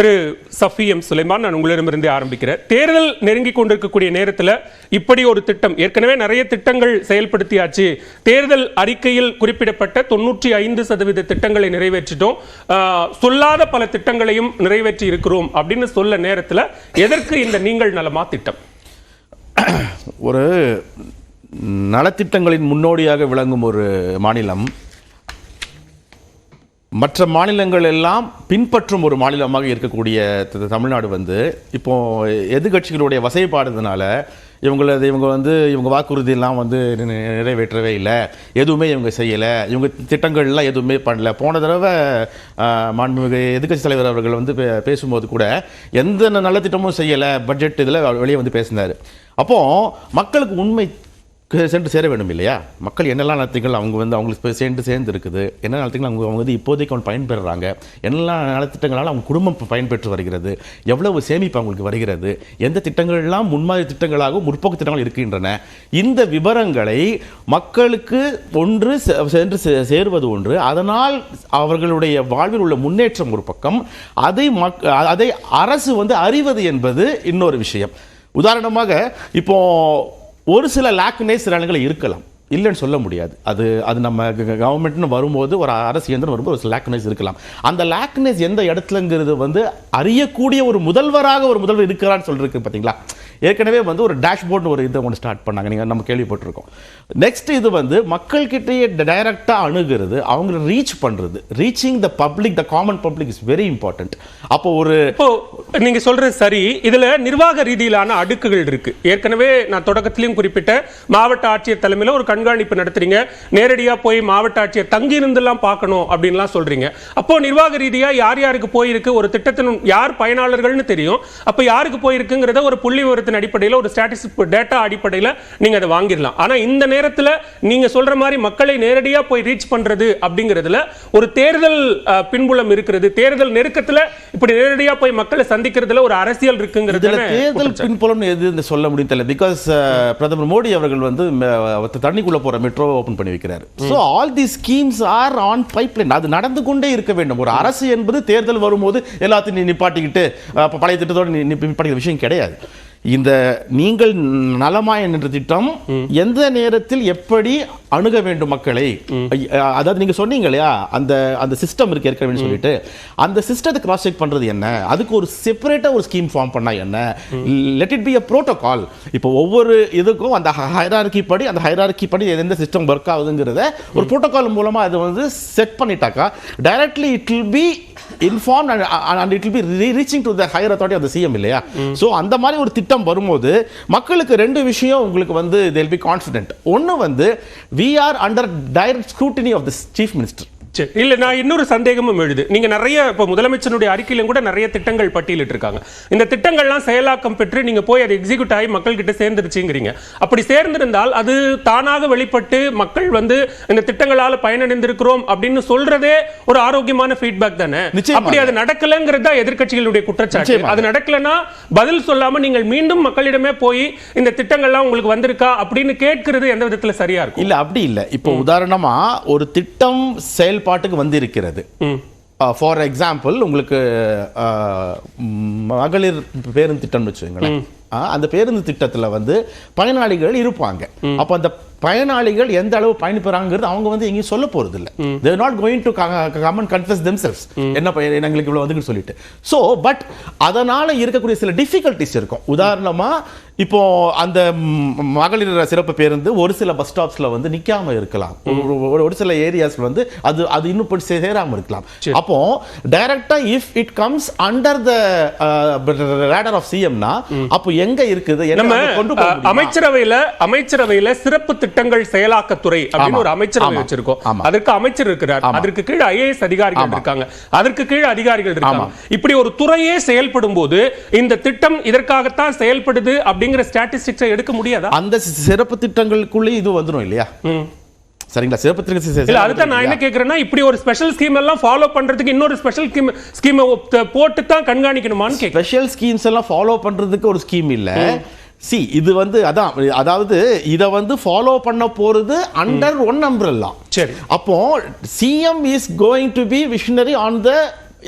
திரு Safi M Sulaiman, நான் உங்களிடமிருந்தே ஆரம்பிக்கிறேன். தேர்தல் நெருங்கி கொண்டிருக்கக்கூடிய நேரத்தில் இப்படி ஒரு திட்டம், ஏற்கனவே நிறைய திட்டங்கள் செயல்படுத்தியாச்சு, தேர்தல் அறிக்கையில் குறிப்பிடப்பட்ட 95% திட்டங்களை நிறைவேற்றிட்டோம், சொல்லாத பல திட்டங்களையும் நிறைவேற்றி இருக்கிறோம் அப்படின்னு சொல்ல நேரத்தில் எதற்கு இந்த நீங்கள் நலமா திட்டம்? ஒரு நலத்திட்டங்களின் முன்னோடியாக விளங்கும் ஒரு மாநிலம் மற்ற மாநிலங்கள் எல்லாம் பின்பற்றும் ஒரு மாநிலமாக இருக்கக்கூடிய தமிழ்நாடு வந்து இப்போ எதிர்கட்சிகளுடைய வசைப்பாடுறதுனால இவங்க வாக்குறுதியெல்லாம் வந்து நிறைவேற்றவே இல்லை, எதுவுமே இவங்க செய்யலை, இவங்க திட்டங்கள்லாம் எதுவுமே பண்ணல. போன தடவை மாண்புமிகு எதிர்கட்சி தலைவர் அவர்கள் வந்து பேசும்போது கூட எந்த நல்ல திட்டமும் செய்யலை, பட்ஜெட் இதில் வெளியே வந்து பேசினார். அப்போது மக்களுக்கு உண்மை சென்று சேர வேண்டும் இல்லையா? மக்கள் என்னெல்லாம் நலத்திட்டங்கள் அவங்களுக்கு சேர்ந்து இருக்குது, என்ன நலத்திட்டங்கள் அவங்க வந்து இப்போதைக்கு பயன்பெறுறாங்க, என்னெல்லாம் நலத்திட்டங்களால் அவங்க குடும்பம் பயன்பெற்று வருகிறது, எவ்வளவு சேமிப்பு அவங்களுக்கு வருகிறது, எந்த திட்டங்கள்லாம் முன்மாதிரி திட்டங்களாகவும் முற்போக்கு திட்டங்கள் இருக்கின்றன, இந்த விவரங்களை மக்களுக்கு சென்று சேருவது ஒன்று, அதனால் அவர்களுடைய வாழ்வில் உள்ள முன்னேற்றம் ஒரு பக்கம், அதை அரசு வந்து அறிவது என்பது இன்னொரு விஷயம். உதாரணமாக இப்போ ஒரு சில லாக்னேஸ் இடங்கள் இருக்கலாம், இல்லைன்னு சொல்ல முடியாது. அது நம்ம கவர்மெண்ட்னு வரும்போது, ஒரு அரசு இயந்திரம் வரும்போது ஒரு லாக்னேஸ் இருக்கலாம். அந்த லாக்னேஸ் எந்த இடத்துலங்கிறது வந்து அறியக்கூடிய ஒரு முதல்வர் இருக்கிறான்னு சொல்லிருக்கு பார்த்தீங்களா? ஏற்கனவே வந்து ஒரு டேஷ்போர்ட்னு ஒரு இதை ஒன்று ஸ்டார்ட் பண்ணாங்க, நீங்கள் நம்ம கேள்விப்பட்டிருக்கோம். நெக்ஸ்ட் இது வந்து மக்கள்கிட்டயே டைரக்டாக அணுகிறது, அவங்களை ரீச் பண்ணுறது, reaching the public, the common public is very important. அப்போ நீங்கள் சொல்கிறது சரி, இதில் நிர்வாக ரீதியிலான அடுக்குகள் இருக்கு. ஏற்கனவே நான் தொடக்கத்திலையும் குறிப்பிட்ட மாவட்ட ஆட்சியர் தலைமையில் ஒரு கண்காணிப்பு நடத்துறீங்க, நேரடியாக போய் மாவட்ட ஆட்சியர் தங்கியிருந்தெல்லாம் பார்க்கணும் அப்படின்லாம் சொல்றீங்க. அப்போ நிர்வாக ரீதியாக யார் யாருக்கு போயிருக்கு, ஒரு திட்டத்தின் யார் பயனாளர்கள்னு தெரியும், அப்போ யாருக்கு போயிருக்குங்கிறத ஒரு புள்ளி விவரத்தின் அடிப்படையில், ஒரு ஸ்டாட்டிஸ்டிக் டேட்டா அடிப்படையில் நீங்க அதை வாங்கிடலாம். ஆனா இந்த நேரத்தில் நீங்க சொல்ற மாதிரி மக்களை நேரடியாக போய் ரீச் பண்றது அப்படிங்கிறதுல ஒரு தேர்தல் பின்புலம் இருக்கிறது. தேர்தல் நெருக்கத்தில் இப்படி நேரடியாக போய் மக்களை சந்திக்கிறதுல ஒரு அரசியல் இருக்குங்கிறது. தேர்தல் பின்புலம் எது சொல்ல முடியும் தெரியல. பிகாஸ் பிரதமர் மோடி அவர்கள் வந்து தண்ணிக்குள்ள போற மெட்ரோ ஓபன் பண்ணி வைக்கிறார். So all the schemes are on pipeline. அது நடந்து கொண்டே இருக்க வேண்டும். ஒரு அரசு என்பது தேர்தல் வரும்போது எல்லாத்தையும் நிப்பாட்டிக்கிட்டு பழைய திட்டத்தோடு நிப்பாட்டிக்கிற விஷயம் கிடையாது. இந்த நீங்கள் நலமாய் என்ற திட்டம் எந்த நேரத்தில் எப்படி அணுக வேண்டும் மக்களை, அதாவது நீங்க சொன்னீங்க இல்லையா, அந்த சிஸ்டம் இருக்கு ஏற்கனவே சொல்லிட்டு, அந்த சிஸ்டத்தை கிராஸ் செக் பண்றது என்ன, அதுக்கு ஒரு செப்பரேட்டா ஒரு ஸ்கீம் ஃபார்ம் பண்ணா என்ன, let it be a protocol. இப்போ ஒவ்வொரு இதுக்கும் அந்த ஹைரார்கி படி எந்த சிஸ்டம் ஒர்க் ஆகுதுங்கிறத ஒரு புரோட்டோகால் மூலமா அது வந்து செட் பண்ணிட்டாக்கா directly it will be informed and it will be reaching to the higher authority of the CM இல்லையா? சோ அந்த மாதிரி ஒரு திட்டம் வரும்போது மக்களுக்கு ரெண்டு விஷயம் உங்களுக்கு வந்து they will be confident. ஒன்னு வந்து we are under direct scrutiny of the chief minister. இல்ல, நான் இன்னொரு சந்தேகமும் எழுது. நீங்க நிறைய இப்ப முதலமைச்சருடைய அறிக்கையிலும் கூட நிறைய திட்டங்கள் பட்டியலிட்டு இருக்காங்க. இந்த திட்டங்கள்லாம் செயலாக்கம் பெற்று நீங்க போய் அதை எக்ஸிக்யூட் ஆகி மக்கள் கிட்ட சேர்ந்துருச்சுங்கிறீங்க. அப்படி சேர்ந்திருந்தால் அது தானாக வெளிப்பட்டு மக்கள் வந்து இந்த திட்டங்களால பயனடைந்திருக்கிறோம் அப்படின்னு சொல்றதே ஒரு ஆரோக்கியமான ஃபீட்பேக் தானே. அப்படி அது நடக்கலங்கிறதா எதிர்க்கட்சிகளுடைய குற்றச்சாட்டு. அது நடக்கலன்னா பதில் சொல்லாம நீங்கள் மீண்டும் மக்களிடமே போய் இந்த திட்டங்கள்லாம் உங்களுக்கு வந்திருக்கா அப்படின்னு கேட்கிறது எந்த விதத்துல சரியா இருக்கும்? இல்ல அப்படி இல்ல. இப்போ உதாரணமா ஒரு திட்டம் பாட்டுக்கு வந்து இருக்கிறது. ஃபார் எக்ஸாம்பிள் உங்களுக்கு மகளிர் பேருந்து திட்டம் வச்சுங்களேன். அந்த பேருந்து திட்டத்தில் வந்து பயனாளிகள் இருப்பாங்க. அப்போ அந்த பயனாளிகள் எந்த அளவு பயணிப்பறாங்கிறது அவங்க வந்து எங்கேயும் சொல்ல போறது இல்லை. they are not going to come and confess themselves என்ன எங்களுக்கு இவ்வளவு வந்து சொல்லிட்டு. ஸோ பட் அதனால இருக்கக்கூடிய சில டிஃபிகல்ட்டிஸ் இருக்கும். உதாரணமா இப்போ அந்த மகளிர் சிறப்பு பேருந்து ஒரு சில பஸ் ஸ்டாப்ஸ்ல வந்து நிக்காம இருக்கலாம், ஒரு சில ஏரியாஸ்ல வந்து அது இன்னும் போய் சேராம இருக்கலாம். அப்போ டைரக்டா if it comes under the radar of சிஎம்னா அப்போ எங்க இருக்குது? அமைச்சரவையில சிறப்பு திட்டங்கள் செயலாக்கத்துறை அப்படின்னு ஒரு அமைச்சரவை வச்சிருக்கோம். அதற்கு அமைச்சர் இருக்கிறார், அதற்கு கீழே IAS அதிகாரிகள் இருக்காங்க, அதற்கு கீழே அதிகாரிகள் இருக்காங்க. இப்படி ஒரு துறையே செயல்படும் போது இந்த திட்டம் இதற்காகத்தான் செயல்படுது அப்படிங்கிற ஸ்டாட்டிஸ்டிக்ஸை எடுக்க முடியாதா? அந்த சிறப்பு திட்டங்களுக்குள்ளே இது வந்துரும் இல்லையா? சரிங்களா? சிறப்பு திட்டங்கள் அதுதான் நான் என்ன கேக்குறேன்னா, இப்படி ஒரு ஸ்பெஷல் ஸ்கீம் எல்லாம் ஃபாலோ பண்றதுக்கு இன்னொரு ஸ்பெஷல் ஸ்கீம் போட்டு தான் கண்காணிக்கணுமான்னு கேக்குறேன். ஸ்பெஷல் ஸ்கீம்ஸ் எல்லாம் ஃபாலோ பண்றதுக்கு ஒரு ஸ்கீம் இல்ல. சி இது வந்து அதாவது இத வந்து ஃபாலோ பண்ண போறது அண்டர் ஒன் அம்ப்ரெல்லா. சரி, அப்போ CM is going to be visionary on the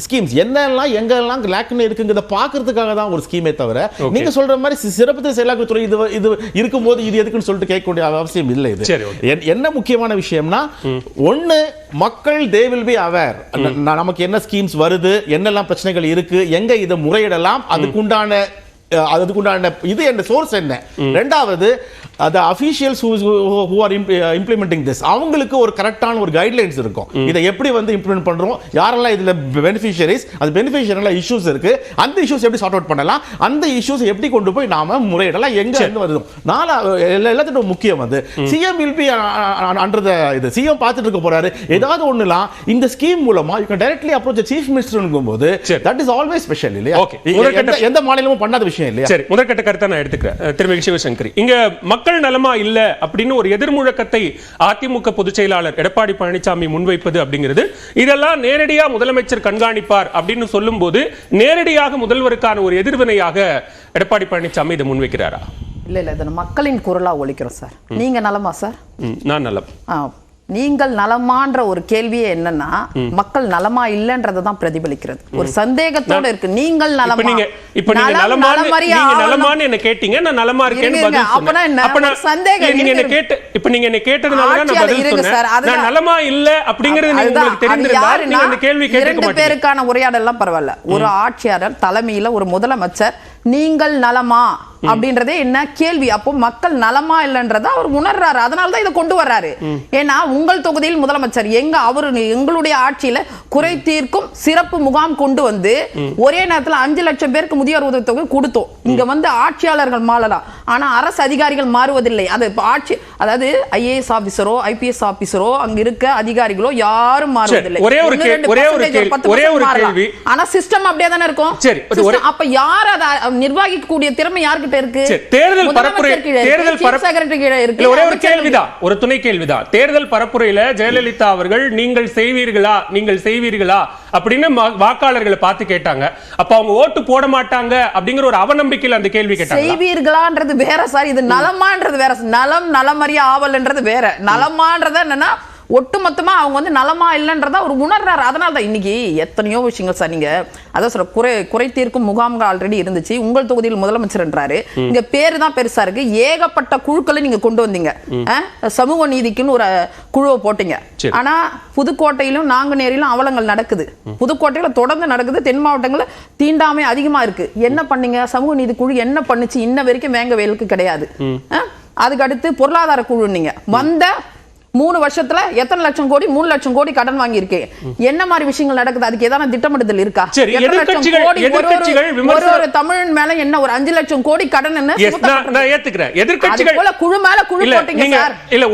schemes என்னெல்லாம் எங்கெல்லாம் லேக்னு இருக்குங்கிறத பார்க்கறதுக்காக தான் ஒரு ஸ்கீமே தவிர நீங்க சொல்ற மாதிரி சிறப்பு செயலாக்கத்துறை இது இருக்கும்போது இது எதுக்குன்னு சொல்லிட்டு கேட்க வேண்டிய அவசியம் இல்லை. இது என்ன முக்கியமான விஷயம்னா, ஒன்னு மக்கள் தே வில் பி அவேர், நமக்கு என்ன ஸ்கீம்ஸ் வருது, என்னெல்லாம் பிரச்சனைகள் இருக்கு, எங்க இதை முறையிடலாம், அதுக்குண்டான இது என்ன சோர்ஸ் என்ன. ரெண்டாவது the officials who are implementing this, அவங்களுக்கு ஒரு கரெக்டான ஒரு கைட்லைன்ஸ் இருக்கும். இதை எப்படி வந்து இம்ப்ளிமெண்ட் பண்றோம், யாரெல்லாம் இதுல பெனிஃபிஷியரிஸ், அந்த பெனிஃபிஷியரில இஷ்யூஸ் இருக்கு, அந்த இஷ்யூஸ் எப்படி சார்ட் அவுட் பண்ணலாம், அந்த இஷ்யூஸ் எப்படி கொண்டு போய் நாம முறையிடலாம், எங்க இருந்து வருது. எல்லாத்துக்கும் முக்கியம் வந்து CM will be under the இது சிஎம் பார்த்துட்டு இருக்க போறாரு. ஏதாவது ஒண்ணுலாம் இந்த ஸ்கீம் மூலமா you can directly approach the chief மினிஸ்டர்ங்கும்போது தட் இஸ் ஆல்வேஸ் ஸ்பெஷல் இல்லையா? எந்த மாநிலமும் பண்ணாத விஷயம் இல்லையா? சரி, முதற்கட்ட கருத்தை நான் எடுத்துக்கிறேன். திருமதி சிவசங்கரி, இங்க மக்கள் நலமா இல்ல அப்படின்னு ஒரு எதிர்முழக்கத்தை அதிமுக பொதுச் செயலாளர் எடப்பாடி பழனிசாமி முன்வைப்பது அப்படிங்கிறது, இதெல்லாம் நேரடியா முதலமைச்சர் கண்காணிப்பார் அப்படின்னு சொல்லும் போது நேரடியாக முதல்வருக்கான ஒரு எதிர்வினையாக எடப்பாடி பழனிசாமி இதை முன்வைக்கிறாரா? இல்ல இது மக்களின் குரலா ஒலிக்கிறோம் சார். நீங்க நலமா சார்? நான் நலம். நீங்கள் நலமான்ற ஒரு கேள்வியே என்னன்னா, மக்கள் நலமா இல்லன்றதை தான் பிரதிபலிக்கிறது. ஒரு சந்தேகத்தோட இருக்கு. நீங்கள் நலமா, இப்ப நீங்க நலமான்னு என்ன கேட்டீங்க, நான் நலமா இருக்கேன்னு பதில் சொன்னேன். அப்ப நான் சந்தேகம் நீங்க என்ன கேட்ட, இப்ப நீங்க என்ன கேட்டதனால தான் நான் பதில் சொன்னேன். நான் நலமா இல்ல அப்படிங்கிறது உங்களுக்கு தெரிந்திருந்தா நீங்க அந்த கேள்வி கேட்க மாட்டீங்க. ரெண்டு பேருக்கான உரையாடல் எல்லாம் பரவாயில்ல. ஒரு ஆட்சியாளர் தலைமையில ஒரு முதலமைச்சர் நீங்கள் நலமா அப்படின்றதே என்ன கேள்வி. அப்போ மக்கள் நலமா இல்லைன்றத அவர் உணர்றாரு, அதனாலதான் இதை கொண்டு வர்றாரு. ஏன்னா உங்கள் தொகுதியில் முதலமைச்சர் எங்களுடைய ஆட்சியில குறை தீர்க்கும் சிறப்பு முகாம் கொண்டு வந்து ஒரே நேரத்தில் 5 லட்சம் பேருக்கு முதியோர் உதவி தொகை கொடுத்தோம். இங்க வந்து ஆட்சியாளர்கள் மாறலாம், ஆனா அரசு அதிகாரிகள் மாறுவதில்லை. அது ஆட்சி, அதாவது IAS ஆபீசரோ IPS ஆபீசரோ அங்க இருக்க அதிகாரிகளோ யாரும் மாறுவதில்லை. ஆனா சிஸ்டம் அப்படியே தானே இருக்கும். அப்ப யார் அதை நிர்வகிக்கக்கூடிய திறமை யார்கிட்ட இருக்கு? தேர்தல் ஒரே ஒரு கேள்விதான், ஒரு துணை கேள்விதான். தேர்தல் பரப்புரையில ஜெயலலிதா அவர்கள் நீங்கள் செய்வீர்களா அப்படின்னு வாக்காளர்களை பார்த்து கேட்டாங்க. அப்ப அவங்க ஓட்டு போட மாட்டாங்க அப்படிங்கிற ஒரு அவநம்பிக்கையில் அந்த கேள்வி கேட்டாங்க. செய்வீர்களான்றது வேற சார், இது நலமான்றது வேற. நலமறிய ஆவல்ன்றது வேற. நலமான்றது என்னன்னா ஒட்டுமொத்தமா அவங்க வந்து நலமா இல்லைன்றதா ஒரு உணர்றாரு. அதனால தான் இன்னைக்கு எத்தனையோ விஷயங்கள் சார். நீங்க அதான் சொல்ற குறை தீர்க்கும் முகாம்கள் ஆல்ரெடி இருந்துச்சு. உங்கள் தொகுதியில் முதலமைச்சர்ன்றாரு. இங்க பேரு தான் பெருசா இருக்கு. ஏகப்பட்ட குழுக்களை நீங்க கொண்டு வந்தீங்க. சமூக நீதிக்குன்னு ஒரு குழுவை போட்டீங்க. ஆனா புதுக்கோட்டையிலும் நாங்குநேரியிலும் அவலங்கள் நடக்குது. புதுக்கோட்டையில தொடர்ந்து நடக்குது. தென் மாவட்டங்கள்ல தீண்டாமை அதிகமா இருக்கு. என்ன பண்ணீங்க? சமூக நீதி குழு என்ன பண்ணுச்சு? இன்ன வரைக்கும் வேங்க வேலுக்கு கிடையாது. அதுக்கு அடுத்து பொருளாதார குழு நீங்க வந்த 3 வருஷத்துல எத்தனை லட்சம் கோடி? 3 லட்சம் கோடி கடன் வாங்கி இருக்கு. என்ன மாதிரி விஷயங்கள் நடக்குது? அதுக்கு ஏதாவது திட்டமிடுதல் இருக்கா? ஒரு தமிழன் மேல என்ன ஒரு 5 லட்சம் கோடி கடன் என்ன? நான் ஏத்துக்கிறேன். எதிர்க்கட்சிகள் குழு மேல குழு போட்டீங்க சார். இல்ல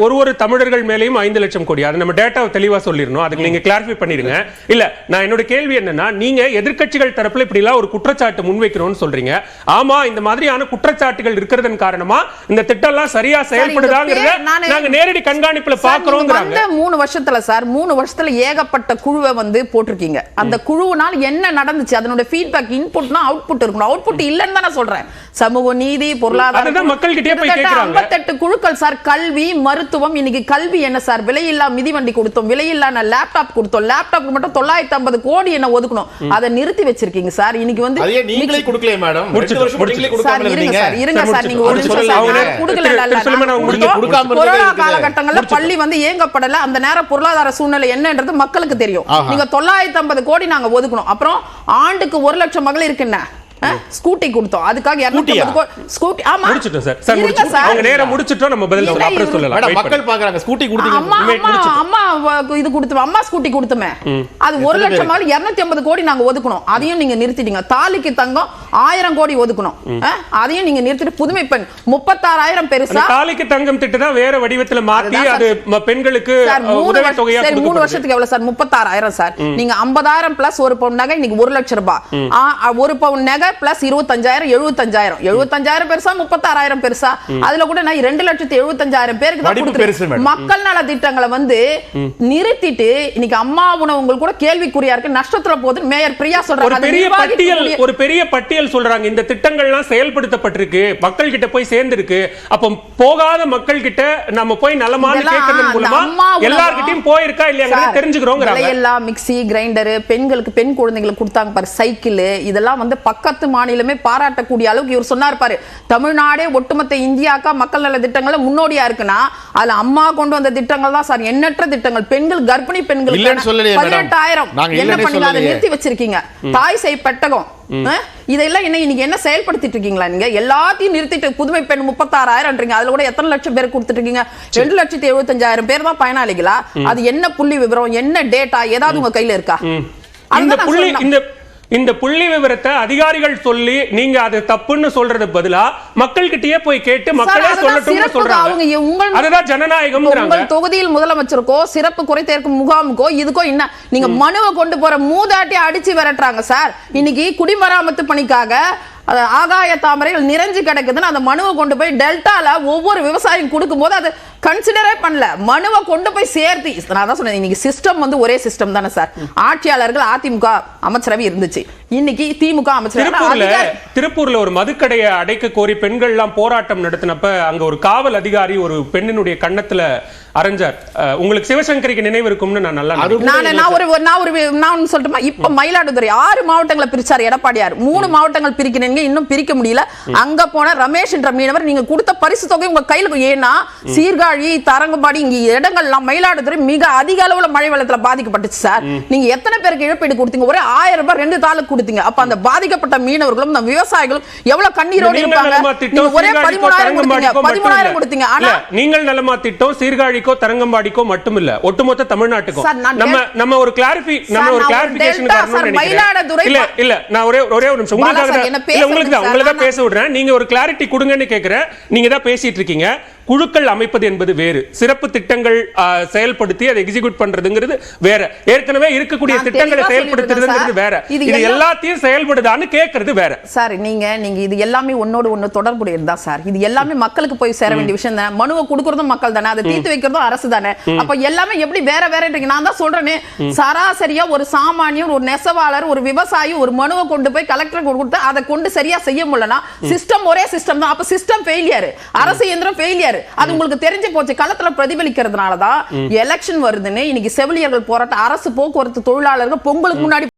ஒவ்வொரு தமிழர்கள் மேலயும் 5 லட்சம் கோடி. அது நம்ம டேட்டாவை தெளிவா சொல்லிரணும். அதுக்கு நீங்க கிளாரிஃபை பண்ணிருங்க. இல்ல நான் என்னோட கேள்வி என்னன்னா, நீங்க எதிர்க்கட்சிகள் தரப்புல இப்படி எல்லாம் ஒரு குற்றச்சாட்டு முன்வைக்கணும்னு சொல்றீங்க. ஆமா, இந்த மாதிரியான குற்றச்சாட்டுகள் இருக்கிறதன் காரணமா இந்த திட்டம் எல்லாம் சரியா செயல்படுதாங்கிறத நாங்க நேரடி கண்காணிப்புல பாக்குறோம்ங்கறாங்க. 3 வருஷத்துல சார், 3 வருஷத்துல ஏகப்பட்ட குழுவை வந்து போட்டுருக்கீங்க. அந்த குழுவினால் என்ன நடந்துச்சு? அதனோட ஃபீட்பேக், இன்புட்னா அவுட்புட் இருக்கணும். அவுட்புட் இல்லன்னு தான் நான் சொல்றேன். சமூக நீதி, பொருளாதார, மக்கள் கிட்டே போய் கேக்குறாங்க. 58 குழுக்கள் சார். கல்வி, மருத்துவம். இன்னைக்கு கல்வி என்ன சார்? விலையில்லா மிதிவண்டி கொடுத்தோம், விலையில்லான லேப்டாப் கொடுத்தோம். லேப்டாப்க்கு மட்டும் 950 கோடி என்ன ஒதுக்கணும். அதை நிறுத்தி வச்சிருக்கீங்க சார். இன்னைக்கு வந்து நீங்களே கொடுக்கல மேடம். இருங்க சார், நீங்க ஒரு நிமிஷம் கொடுக்கல. கொரோனா காலகட்டங்கள்ல பள்ளி வந்து இயங்கப்படல. அந்த நேரம் பொருளாதார சூழ்நிலை என்னன்றது மக்களுக்கு தெரியும். நீங்க 950 கோடி நாங்க ஒதுக்கணும். அப்புறம் ஆண்டுக்கு 1 லட்சம் மகளிருக்கு என்ன ஸ்கூட்டி கொடுத்தோம். அதுக்காக 250 ஸ்கூட்டி. ஆமா முடிச்சிட்டோம் சார். சார் முடிச்சிட்டோம். அவங்க நேரா முடிச்சிட்டோம். நம்ம பதில் சொல்ல அப்புறம் சொல்லலாம். மேடம் மக்கள் பாக்குறாங்க. ஸ்கூட்டி கொடுத்தீங்க. அம்மா இது கொடுத்தோம். அம்மா ஸ்கூட்டி கொடுத்தோமே. அது 1 லட்சம் மகள் 250 கோடி நாங்க ஒதுக்கணும். அதையும் நீங்க நிறுத்திட்டீங்க. தாலிக்கு தங்கம் 1000 கோடி ஒதுக்கணும். அதையும் நீங்க நிறுத்திட்டு புதுமை பெண் 36,000 பெருசா. தாலிக்கு தங்கம் திட்டம் தான் வேற வடிவத்துல மாத்தி அது பெண்களுக்கு உதவி தொகையா கொடுத்து 3 வருஷத்துக்கு எவ்வளவு சார்? 36,000 சார். நீங்க 50,000 பிளஸ் ஒரு பவுன் நகை இன்னைக்கு 1 லட்சம் ரூபாய். ஒரு பவுன் நகை பிளஸ் 25,000 75,000 பெருசா 36,000 பெருசா அதுல கூட நான் 2,75,000 பேருக்கு தான் கொடுக்கிறேன். மக்கள் நல திட்டங்களை வந்து நிறுத்திட்டு இன்னைக்கு அம்மா உணவுகள் கூட கேள்விக்குறியா இருக்கு, நஷ்டத்துல போகுது. மேயர் பிரியா சொல்றாங்க ஒரு பெரிய பட்டியல் சொல்றாங்க. இந்த திட்டங்கள்லாம் செயல்படுத்தப்பட்டிருக்கு, மக்கள் கிட்ட போய் சேர்ந்திருக்கு. அப்ப போகாத மக்கள் கிட்ட நம்ம போய் நலமான கேட்கறதன் மூலமா எல்லார்கிட்டயும் போயிருக்கா இல்லையாங்கறத தெரிஞ்சுக்கிறோம்ங்கறாங்க. எல்லாம் மிக்ஸி கிரைண்டர், பெண்களுக்கு பெண் குழந்தைகளுக்கு கொடுத்தாங்க பாரு சைக்கிள், இதெல்லாம் வந்து பக்கத்து மாநிலமே பாராட்டக்கூடிய அளவுக்கு இவர் சொன்னார் பாரு. தமிழ்நாடே ஒட்டுமொத்த இந்தியாக்கா மக்கள் நல திட்டங்கள்ல முன்னோடியா இருக்குன்னா அதுல அம்மா கொண்டு வந்த திட்டங்கள் தான் சார் எண்ணற்ற திட்டங்கள். பெண்கள் கர்ப்பிணி பெண்களுக்கு 18,000 என்ன பண்ணீங்க, அதை நிறுத்தி வச்சிருக்கீங்க. தாய் செய் பெட்டகம் இதெல்லாம் இன்னைக்கு என்ன செயல்படுத்திட்டு இருக்கீங்களா? நீங்க எல்லாத்தையும் நிறுத்திட்டு புதுமை பெண் 36,000 அதுல கூட எத்தனை லட்சம் பேர் கொடுத்துட்டு இருக்கீங்க? 2,75,000 பேர் தான் பயனாளிகளா? அது என்ன புள்ளி விவரம், என்ன டேட்டா, ஏதாவது உங்க கையில இருக்கா? இந்த புள்ளி விவரத்தை அதிகாரிகள் சொல்லி நீங்க அது தப்புன்னு சொல்றது பதிலா மக்கள் கிட்டயே போய் கேட்டு மக்களே சொல்லட்டும்னு சொல்றாங்க. அதுதான் ஜனநாயகம். உங்கள் தொகுதியில் முதலமைச்சருக்கோ சிறப்பு குறைதீர்க்கும் முகாமுக்கோ இதுக்கோ என்ன நீங்க மனுவை கொண்டு போற மூதாட்டி அடிச்சு விரட்டுறாங்க சார். இன்னைக்கு குடிமராமத்து பணிக்காக ஆகாய தாமரைகள் நிறைஞ்சு கிடக்குதுன்னு அந்த மனுவை கொண்டு போய் டெல்டால ஒவ்வொரு விவசாயம் கொடுக்கும் போது அது கன்சிடரே பண்ணல. மனுவை கொண்டு போய் சேர்த்து நான் தான் சொன்னேன், இன்னைக்கு சிஸ்டம் வந்து ஒரே சிஸ்டம் தானே சார். ஆட்சியாளர்கள் அதிமுக அமைச்சரவை இருந்துச்சு, இன்னைக்கு திமுக அமைச்சரவை. திருப்பூர்ல ஒரு மதுக்கடையை அடைக்க கோரி பெண்கள் எல்லாம் போராட்டம் நடத்தினப்ப அங்க ஒரு காவல் அதிகாரி ஒரு பெண்ணினுடைய கண்ணத்துல அரைஞ்சார். உங்களுக்கு சிவசங்கரிக்கு நினைவு இருக்கும்னு நான் நல்லா நான் சொல்லட்டுமா? இப்ப மயிலாடுதுறை 6 மாவட்டங்களை பிரிச்சார் எடப்பாடியார். 3 மாவட்டங்கள் பிரிக்கிறீங்க, இன்னும் பிரிக்க முடியல. அங்க போன ரமேஷ் என்ற மீனவர் நீங்க கொடுத்த பரிசு தொகை உங்க கையில, ஏன்னா சீர்காழி தரங்கம்பாடி இங்க இடங்கள்லாம் மயிலாடுதுறை மிக அதிக அளவுல மழை வெள்ளத்துல பாதிக்கப்பட்டுச்சு சார். நீங்க எத்தனை பேருக்கு இழப்பீடு கொடுத்தீங்க? ஒரே 1000 ரூபாய் 2 தாளுக்கு கொடுத்தீங்க. அப்ப அந்த பாதிக்கப்பட்ட மீனவர்களும் அந்த விவசாயிகளும் எவ்வளவு கண்ணீரோடு இருப்பாங்க. நீங்க ஒரே 13,000 கொடுத்தீங்க. ஆனா நீங்கள் நலமா திட்டம் சீர்காழிக்கோ தரங்கம்பாடிக்கோ மட்டுமில்ல, ஒட்டுமொத்த தமிழ்நாட்டுக்கும். நம்ம ஒரு கிளாரிபிகேஷன் இல்ல நான் ஒரே ஒரு நிமிஷம் உங்களுக்கு பேச விடுறேன். நீங்க ஒரு கிளாரிட்டி கொடுங்கன்னு கேக்குறேன். நீங்க தான் பேசிட்டு இருக்கீங்க. குழுக்கள் அமைப்பது என்பது வேறு, சிறப்பு திட்டங்கள் செயல்படுத்தி அதை எக்ஸிக்யூட் பண்றதுங்கிறது வேற, ஏற்கனவே இருக்கக்கூடிய திட்டங்களை செயல்படுத்துறதுங்கிறது வேற. இது எல்லாத்தையும் செயல்படுதான்னு கேக்குறது வேற சார். நீங்க இது எல்லாமே ஒன்னோடு ஒன்னு தொடர்புடையது தான் சார். இது எல்லாமே மக்களுக்கு போய் சேர வேண்டிய விஷயம் தானே. மனுவை கொடுக்கறதும் மக்கள் தானே, அதை தீர்த்து வைக்கிறதும் அரசு தானே. அப்ப எல்லாமே எப்படி வேற வேறன்றீங்க? நான் தான் சொல்றேனே, சராசரியா ஒரு சாமானியர், ஒரு நெசவாளர், ஒரு விவசாயி ஒரு மனுவை கொண்டு போய் கலெக்டர் கொடுத்து அதை கொண்டு சரியா செய்ய முடியலனா சிஸ்டம் ஒரே சிஸ்டம் தான். அப்ப சிஸ்டம் ஃபெயிலியர், அரசு இயந்திரம் ஃபெயிலியர். அது உங்களுக்கு தெரிஞ்சு போச்சு. களத்துல பிரதிபலிக்கிறதுனால தான் எலெக்ஷன் வருதுன்னு இன்னைக்கு செவிலியர்கள் போராட்டம், அரசு போக்குவரத்து தொழிலாளர்கள் பொங்கலுக்கு முன்னாடி